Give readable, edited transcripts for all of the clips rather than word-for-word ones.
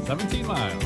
17 miles.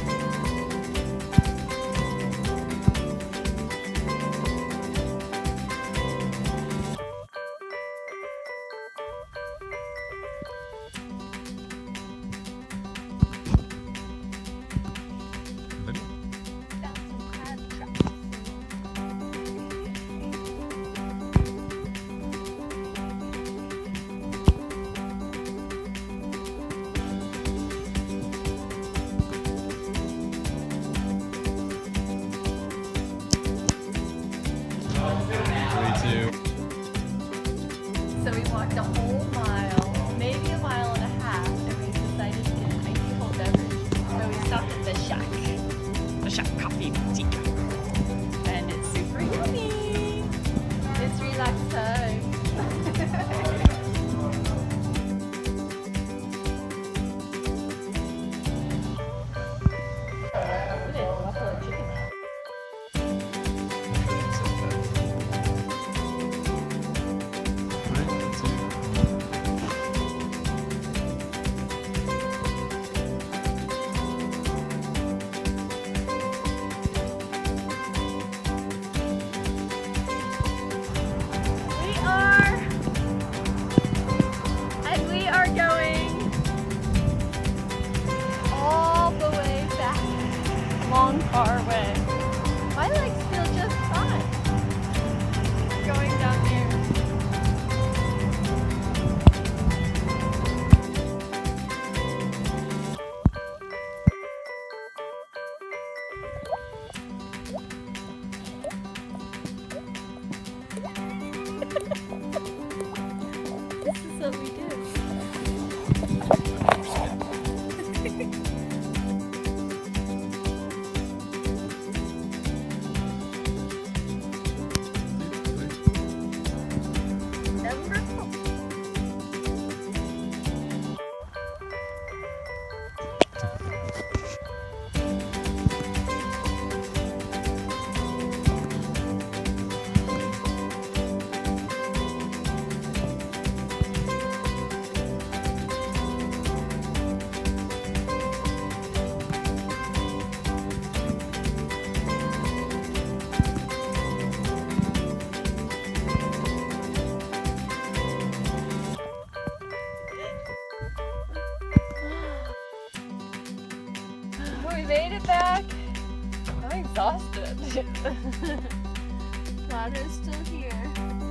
So we walked a whole mile, maybe a mile and a half, and we decided to get an icy cold beverage. So we stopped at the Shack. The Shack Coffee Boutique. And it's super yummy. It's relax time. Buffalo chicken. Long, far way. My legs feel just fine going down here. This is what we do. We made it back. I'm exhausted. Ladder's still here.